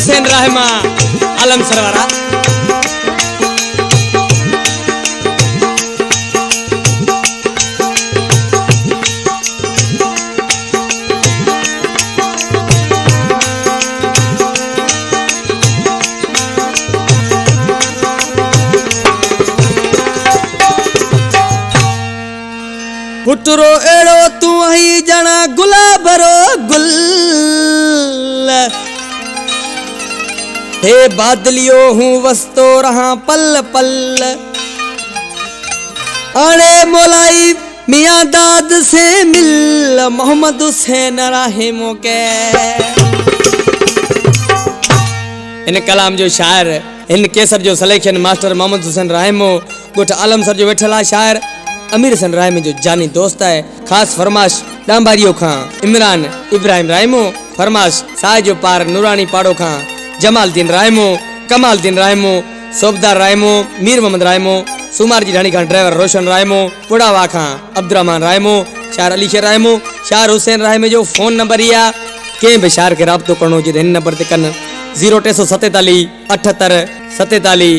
हुसैन रहमा आलम सरवारा पुटरो एड़ो तू ही जना गुलाबरो गुल हे बादलियो हूँ वस्तो रहा पल पल अरे मोलाई मियाँ दाद से मिल मोहम्मद हुसैन राहिमो के। इन कलाम जो शायर इन केसर जो सलेक्शन मास्टर मोहम्मद हुसैन राहिमो गोठ आलम सर जो वेठला शायर अमीर हसन राहिमो जो जानी दोस्त है। खास फरमाश डांबारियो खां इमरान इब्राहिम राहिमो फरमाश साय जो पार नूरानी पाड़ो खां जमालदीन राहिमो कमालदीन राहिमो सोबदार राहिमो मीर मोहम्मद राहिमो सुमार जी ढाणी खां ड्राइवर रोशन राहिमो पुड़ावा खां अब्दुर्रहमान राहिमो शार अली शेर राहिमो शार हुसैन राहिमो जो फोन नंबर या के भी शार के राब्तो करणो जे हिन नंबर ते कन 0347 78 47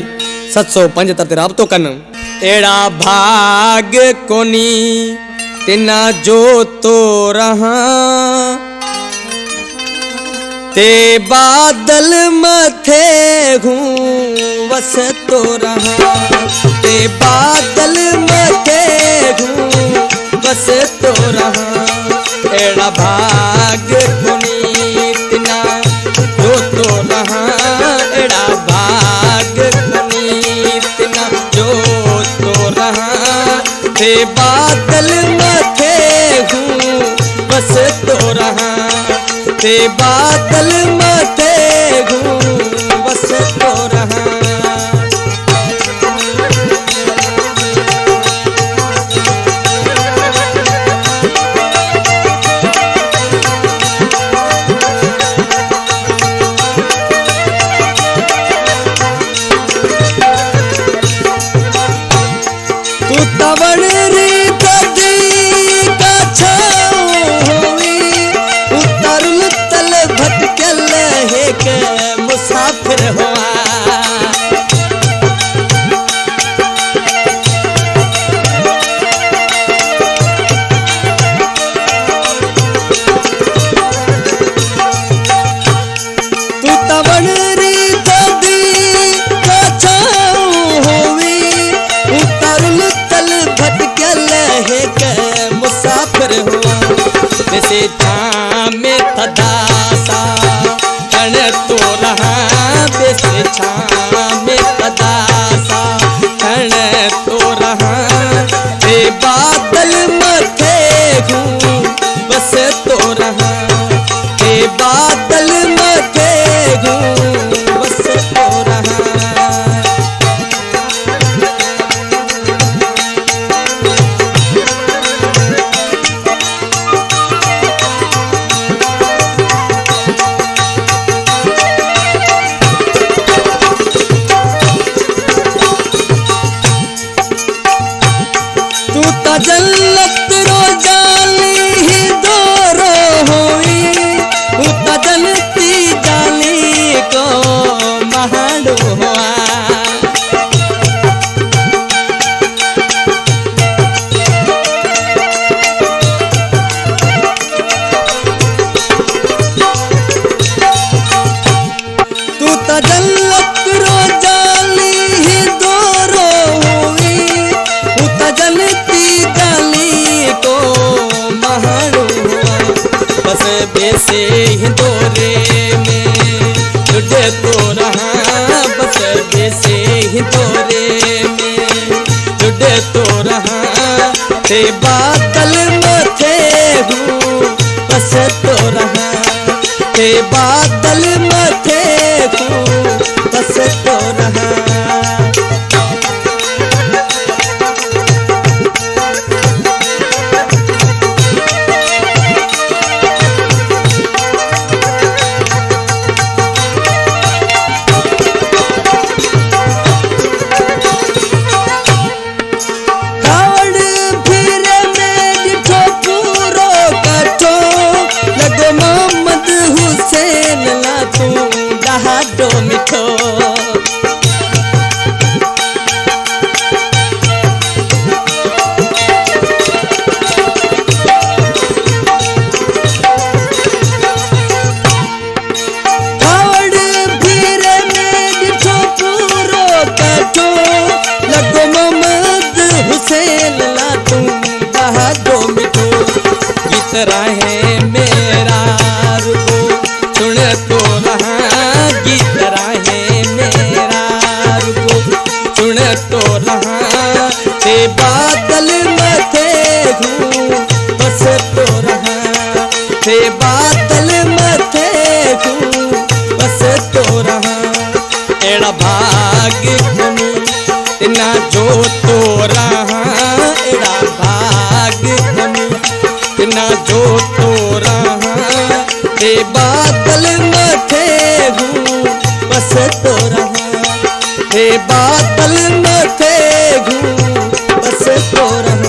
775 ते राब्तो कन। एड़ा भाग कोनी तिना जो तो रहा ते बादल मथे हूँ वस तो रहा ते बादल मथे हूँ वस तो रहा। एड़ा भाग कोनी तिना जो तो रहा एड़ा भाग कोनी तिना जो तो रहा ते बादल मथे हूँ बस तो रहा ते बादल मथे हूँ बस तो रहा। मुसाफिर हुआ तू तवन री दादी का छाऊ होवी उतरल तल भटकल है के मुसाफिर हुआ जैसे छाम में तदासा तो रहा बेसे छाम तदासा खण तो रहा ते बादल मथे हूँ बस तो रहा ते बादल मथे हूँ बस तो रहा। जल्लत रो जाली ही दोरो होई उता जलती जाली को महाडो हुआ तू ता जल्लत रो जाली ही दोरो होई उता जलती बस बेसे हिंदोरे में जुड़े तो रहा बस बेसे हिंदोरे में जुड़े तो रहा ते बादल मथे हूँ बस तो रहा ते बादल मथे हूँ बस तो रहा। राहे मेरा रुको सुन तो रहा गीत राहे मेरा रुको सुन तो रहा ते बादल मथे हूँ बस तो रहा ते बादल मथे हूँ बस तो रहा एड़ा भाग धनी ना जो तो रहा एड़ा भाग धनी ना जो तो रहा ते बादल मथे हूँ बस तो रहा ते बादल मथे हूँ बस तो रहा।